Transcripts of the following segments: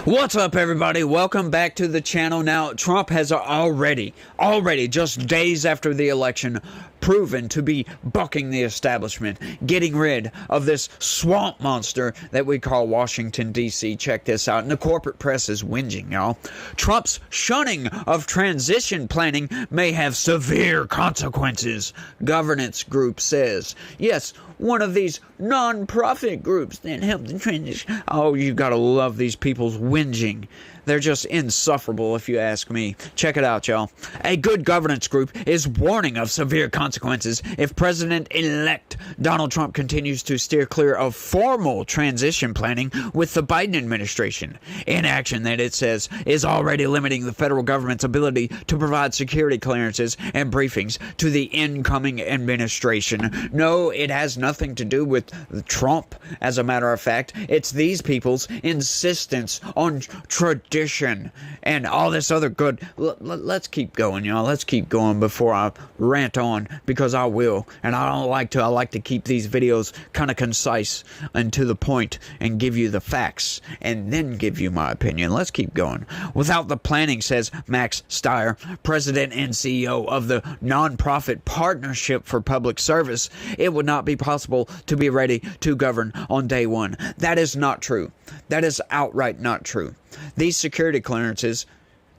What's up, everybody? Welcome back to the channel. Now, Trump has already, just days after the election, proven to be bucking the establishment, getting rid of this swamp monster that we call Washington, D.C. Check this out. And the corporate press is whinging, y'all. Trump's shunning of transition planning may have severe consequences, governance group says. Yes, one of these non-profit groups that help the transition. Oh, you gotta love these people's whinging. They're just insufferable, if you ask me. Check it out, y'all. A good governance group is warning of severe consequences if President-elect Donald Trump continues to steer clear of formal transition planning with the Biden administration. Inaction, that it says, is already limiting the federal government's ability to provide security clearances and briefings to the incoming administration. No, it has nothing to do with Trump, as a matter of fact. It's these people's insistence on tradition and all this other good. Let's keep going, y'all. Let's keep going before I rant on, because I will, and I don't like to. I like to keep these videos kind of concise and to the point and give you the facts and then give you my opinion. Let's keep going. Without the planning, says Max Stier, president and CEO of the nonprofit Partnership for Public Service, it would not be possible to be ready to govern on day one. That is not true. That is outright not true. These security clearances,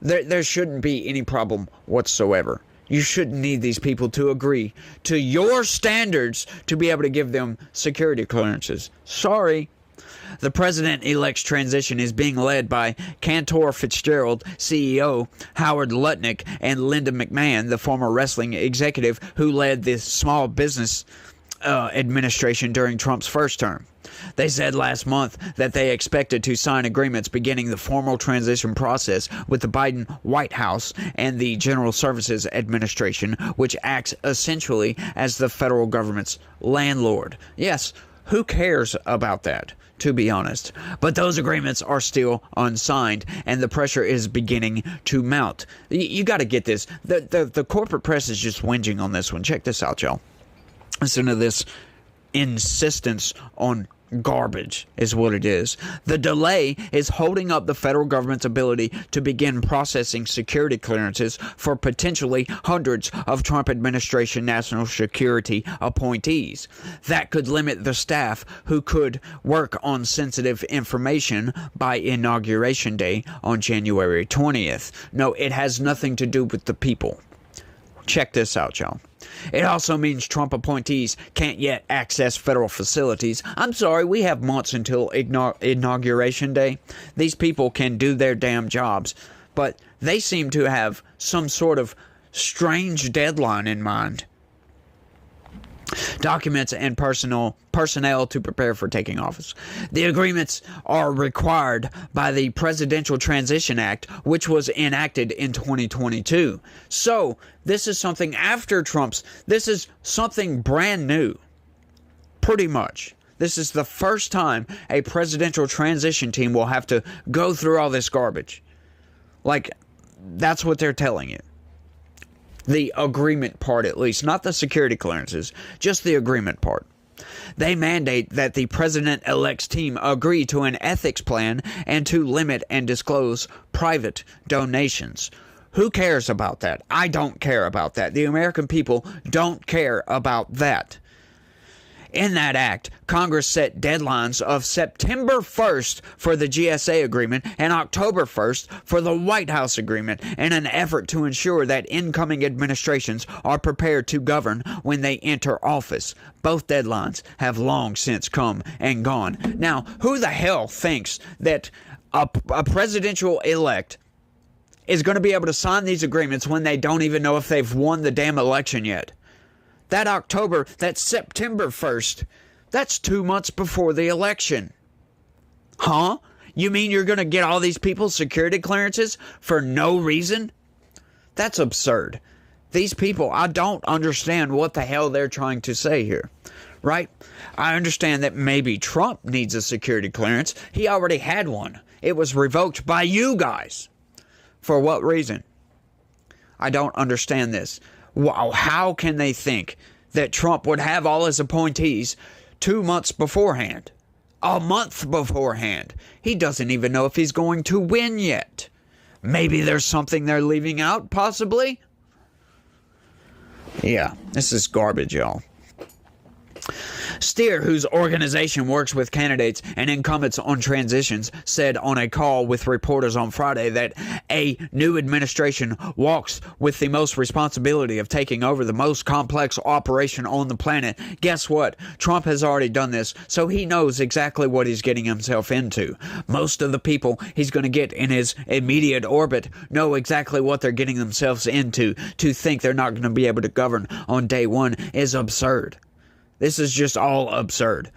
there shouldn't be any problem whatsoever. You shouldn't need these people to agree to your standards to be able to give them security clearances. Sorry. The president-elect's transition is being led by Cantor Fitzgerald, CEO, Howard Lutnick, and Linda McMahon, the former wrestling executive who led the Small Business Administration during Trump's first term. They said last month that they expected to sign agreements beginning the formal transition process with the Biden White House and the General Services Administration, which acts essentially as the federal government's landlord. Yes, who cares about that, to be honest? But those agreements are still unsigned, and the pressure is beginning to mount. You got to get this. The corporate press is just whinging on this one. Check this out, y'all. Listen to this insistence on garbage is what it is. The delay is holding up the federal government's ability to begin processing security clearances for potentially hundreds of Trump administration national security appointees. That could limit the staff who could work on sensitive information by Inauguration Day on January 20th. No, it has nothing to do with the people. Check this out, y'all. It also means Trump appointees can't yet access federal facilities. I'm sorry, we have months until Inauguration Day. These people can do their damn jobs, but they seem to have some sort of strange deadline in mind. Documents and personnel to prepare for taking office. The agreements are required by the Presidential Transition Act, which was enacted in 2022. So, this is something after Trump's. This is something brand new. Pretty much. This is the first time a presidential transition team will have to go through all this garbage. Like, that's what they're telling you. The agreement part, at least, not the security clearances, just the agreement part. They mandate that the president-elect's team agree to an ethics plan and to limit and disclose private donations. Who cares about that? I don't care about that. The American people don't care about that. In that act, Congress set deadlines of September 1st for the GSA agreement and October 1st for the White House agreement in an effort to ensure that incoming administrations are prepared to govern when they enter office. Both deadlines have long since come and gone. Now, who the hell thinks that a presidential elect is going to be able to sign these agreements when they don't even know if they've won the damn election yet? That September 1st, that's 2 months before the election. Huh? You mean you're going to get all these people security clearances for no reason? That's absurd. These people, I don't understand what the hell they're trying to say here. Right? I understand that maybe Trump needs a security clearance. He already had one. It was revoked by you guys. For what reason? I don't understand this. Wow, how can they think that Trump would have all his appointees 2 months beforehand? a month beforehand. He doesn't even know if he's going to win yet. Maybe there's something they're leaving out, possibly. Yeah, this is garbage, y'all. Steer, whose organization works with candidates and incumbents on transitions, said on a call with reporters on Friday that a new administration walks with the most responsibility of taking over the most complex operation on the planet. Guess what? Trump has already done this, so he knows exactly what he's getting himself into. Most of the people he's going to get in his immediate orbit know exactly what they're getting themselves into. To think they're not going to be able to govern on day one is absurd. This is just all absurd.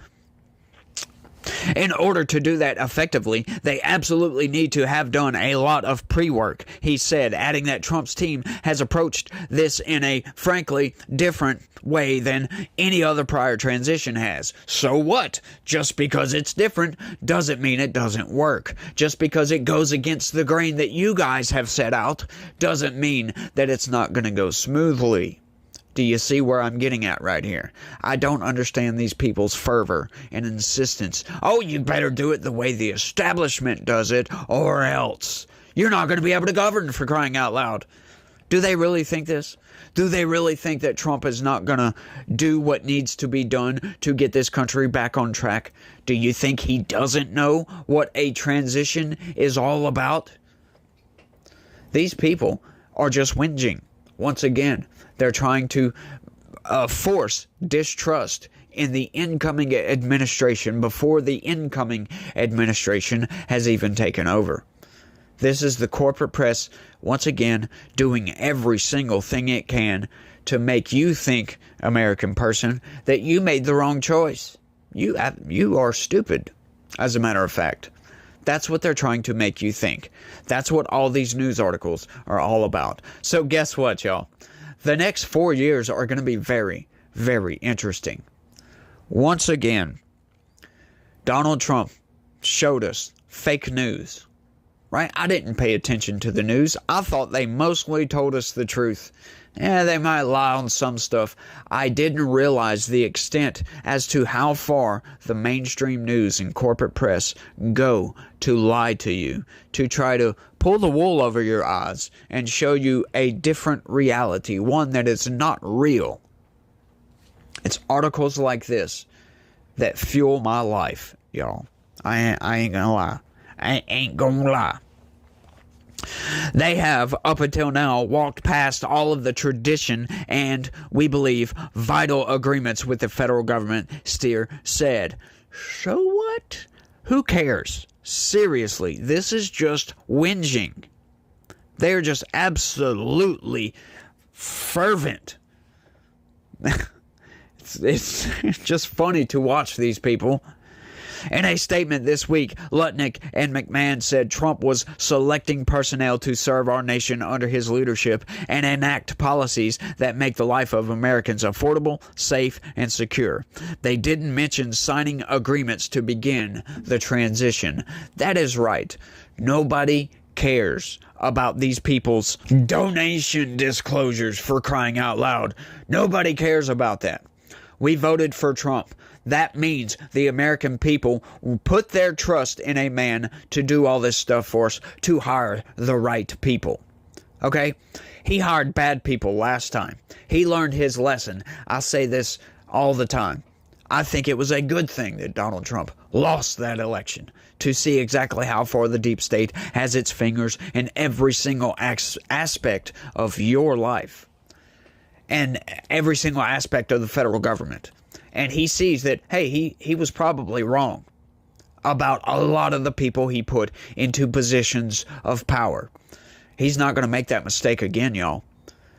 In order to do that effectively, they absolutely need to have done a lot of pre-work, he said, adding that Trump's team has approached this in a frankly different way than any other prior transition has. So what? Just because it's different doesn't mean it doesn't work. Just because it goes against the grain that you guys have set out doesn't mean that it's not going to go smoothly. Do you see where I'm getting at right here? I don't understand these people's fervor and insistence. Oh, you better do it the way the establishment does it, or else. You're not going to be able to govern, for crying out loud. Do they really think this? Do they really think that Trump is not going to do what needs to be done to get this country back on track? Do you think he doesn't know what a transition is all about? These people are just whinging. Once again, they're trying to force distrust in the incoming administration before the incoming administration has even taken over. This is the corporate press, once again, doing every single thing it can to make you think, American person, that you made the wrong choice. You are stupid, as a matter of fact. That's what they're trying to make you think. That's what all these news articles are all about. So guess what, y'all? The next 4 years are going to be very, very interesting. Once again, Donald Trump showed us fake news. Right? I didn't pay attention to the news. I thought they mostly told us the truth. Yeah, they might lie on some stuff. I didn't realize the extent as to how far the mainstream news and corporate press go to lie to you, to try to pull the wool over your eyes and show you a different reality, one that is not real. It's articles like this that fuel my life, y'all. I ain't gonna lie. I ain't gonna lie. They have, up until now, walked past all of the tradition and, we believe, vital agreements with the federal government, Steer said. So what? Who cares? Seriously, this is just whinging. They're just absolutely fervent. It's just funny to watch these people. In a statement this week, Lutnick and McMahon said Trump was selecting personnel to serve our nation under his leadership and enact policies that make the life of Americans affordable, safe, and secure. They didn't mention signing agreements to begin the transition. That is right. Nobody cares about these people's donation disclosures, for crying out loud. Nobody cares about that. We voted for Trump. That means the American people will put their trust in a man to do all this stuff for us, to hire the right people. Okay? He hired bad people last time. He learned his lesson. I say this all the time. I think it was a good thing that Donald Trump lost that election, to see exactly how far the deep state has its fingers in every single aspect of your life and every single aspect of the federal government. And he sees that, hey, he was probably wrong about a lot of the people he put into positions of power. He's not going to make that mistake again, y'all.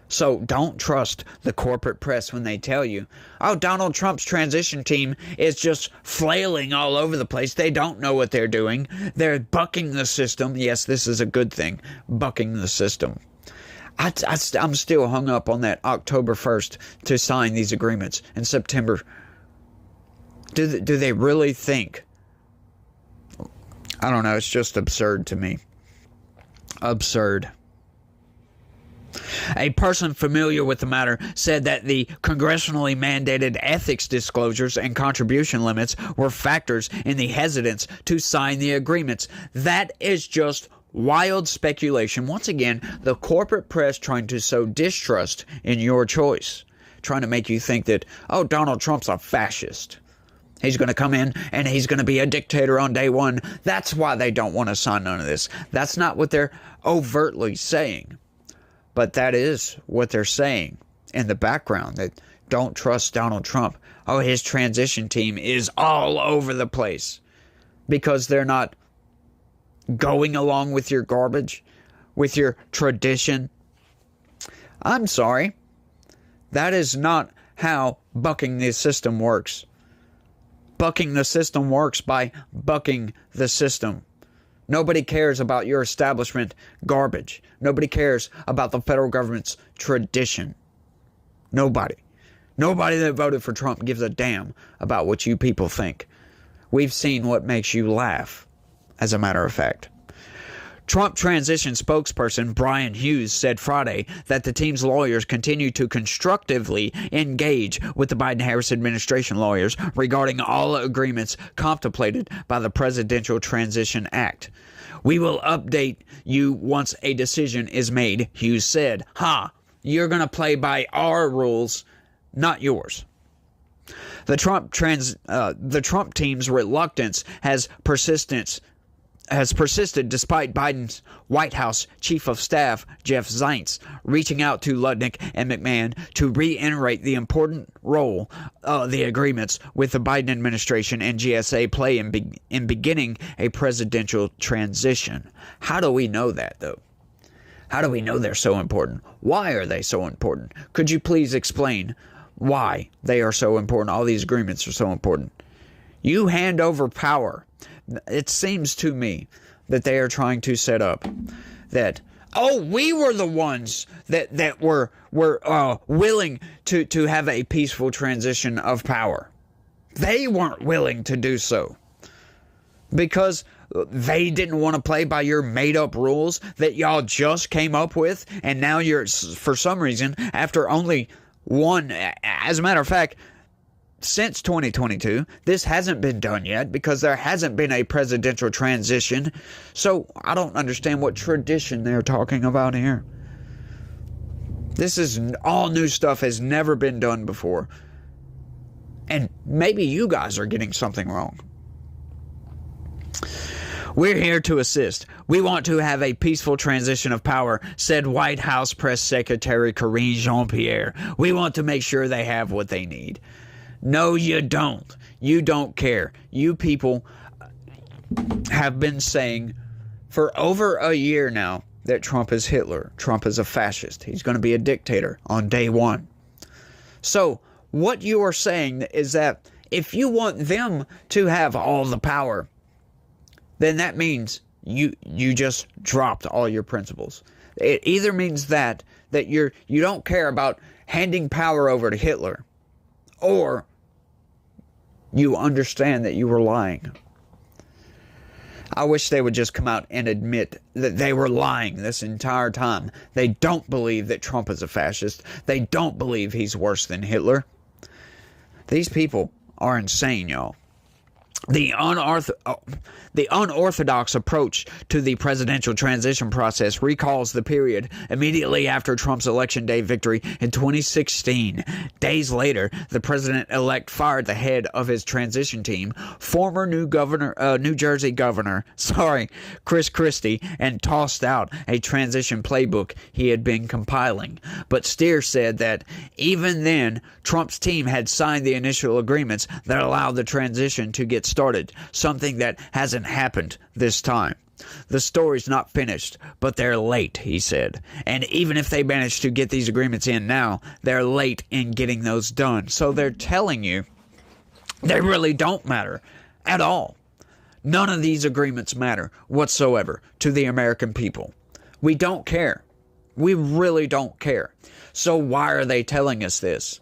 So don't trust the corporate press when they tell you, oh, Donald Trump's transition team is just flailing all over the place. They don't know what they're doing. They're bucking the system. Yes, this is a good thing, bucking the system. I'm still hung up on that October 1st to sign these agreements in September. Do they really think? I don't know. It's just absurd to me. Absurd. A person familiar with the matter said that the congressionally mandated ethics disclosures and contribution limits were factors in the hesitance to sign the agreements. That is just wild speculation. Once again, the corporate press trying to sow distrust in your choice, trying to make you think that, oh, Donald Trump's a fascist. He's going to come in and he's going to be a dictator on day one. That's why they don't want to sign none of this. That's not what they're overtly saying. But that is what they're saying in the background, that don't trust Donald Trump. Oh, his transition team is all over the place because they're not going along with your garbage, with your tradition. I'm sorry. That is not how bucking the system works. Bucking the system works by bucking the system. Nobody cares about your establishment garbage. Nobody cares about the federal government's tradition. Nobody. Nobody that voted for Trump gives a damn about what you people think. We've seen what makes you laugh, as a matter of fact. Trump transition spokesperson Brian Hughes said Friday that the team's lawyers continue to constructively engage with the Biden-Harris administration lawyers regarding all agreements contemplated by the Presidential Transition Act. We will update you once a decision is made, Hughes said. You're going to play by our rules, not yours. The Trump team's reluctance has persisted despite Biden's White House Chief of Staff, Jeff Zients, reaching out to Lutnick and McMahon to reiterate the important role the agreements with the Biden administration and GSA play in beginning a presidential transition. How do we know that, though? How do we know they're so important? Why are they so important? Could you please explain why they are so important? All these agreements are so important. You hand over power. It seems to me that they are trying to set up that, we were the ones that were willing to have a peaceful transition of power. They weren't willing to do so because they didn't want to play by your made-up rules that y'all just came up with, and now you're, for some reason, after only one, as a matter of fact, since 2022, this hasn't been done yet because there hasn't been a presidential transition. So I don't understand what tradition they're talking about here. This is all new stuff, has never been done before. And maybe you guys are getting something wrong. We're here to assist. We want to have a peaceful transition of power, said White House Press Secretary Karine Jean-Pierre. We want to make sure they have what they need. No, you don't. You don't care. You people have been saying for over a year now that Trump is Hitler. Trump is a fascist. He's going to be a dictator on day one. So what you are saying is that if you want them to have all the power, then that means you just dropped all your principles. It either means that you don't care about handing power over to Hitler, or you understand that you were lying. I wish they would just come out and admit that they were lying this entire time. They don't believe that Trump is a fascist. They don't believe he's worse than Hitler. These people are insane, y'all. The unorthodox approach to the presidential transition process recalls the period immediately after Trump's Election Day victory in 2016. Days later, the president-elect fired the head of his transition team, former New Jersey Governor Chris Christie, and tossed out a transition playbook he had been compiling. But Steer said that even then, Trump's team had signed the initial agreements that allowed the transition to get started, something that hasn't happened this time. The story's not finished, but they're late, he said. And even if they manage to get these agreements in now, they're late in getting those done. So they're telling you they really don't matter at all. None of these agreements matter whatsoever to the American people. We don't care. We really don't care. So why are they telling us this?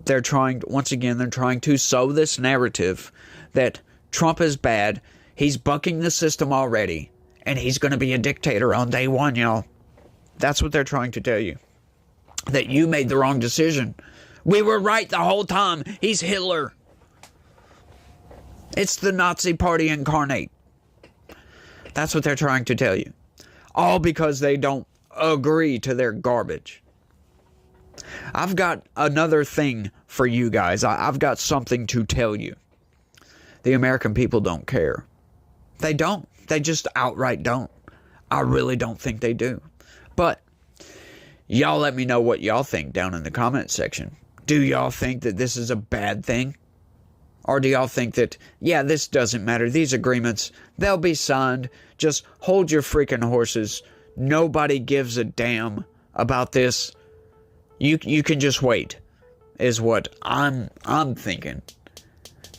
They're trying to sow this narrative that Trump is bad, he's bucking the system already, and he's going to be a dictator on day one, y'all. That's what they're trying to tell you. That you made the wrong decision. We were right the whole time. He's Hitler. It's the Nazi Party incarnate. That's what they're trying to tell you. All because they don't agree to their garbage. I've got another thing for you guys. I've got something to tell you. The American people don't care. They don't. They just outright don't. I really don't think they do. But y'all let me know what y'all think down in the comment section. Do y'all think that this is a bad thing? Or do y'all think that, yeah, this doesn't matter. These agreements, they'll be signed. Just hold your freaking horses. Nobody gives a damn about this. You can just wait, is what I'm thinking.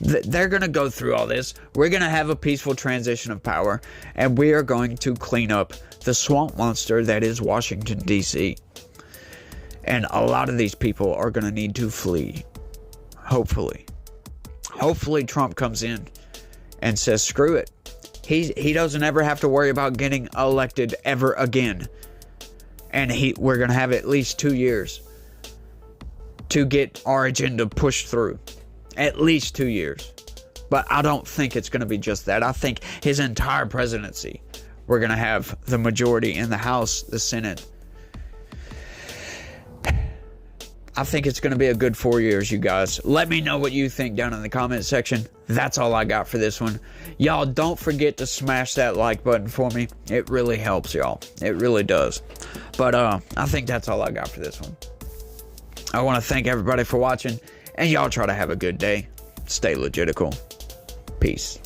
They're going to go through all this. We're going to have a peaceful transition of power. And we are going to clean up the swamp monster that is Washington, D.C. And a lot of these people are going to need to flee. Hopefully. Hopefully Trump comes in and says, screw it. He doesn't ever have to worry about getting elected ever again. And we're going to have at least 2 years to get our agenda pushed through. At least 2 years. But I don't think it's going to be just that. I think his entire presidency, we're going to have the majority in the House, the Senate. I think it's going to be a good 4 years, you guys. Let me know what you think down in the comment section. That's all I got for this one. Y'all, don't forget to smash that like button for me. It really helps, y'all. It really does. But I think that's all I got for this one. I want to thank everybody for watching. And y'all try to have a good day. Stay legitical. Peace.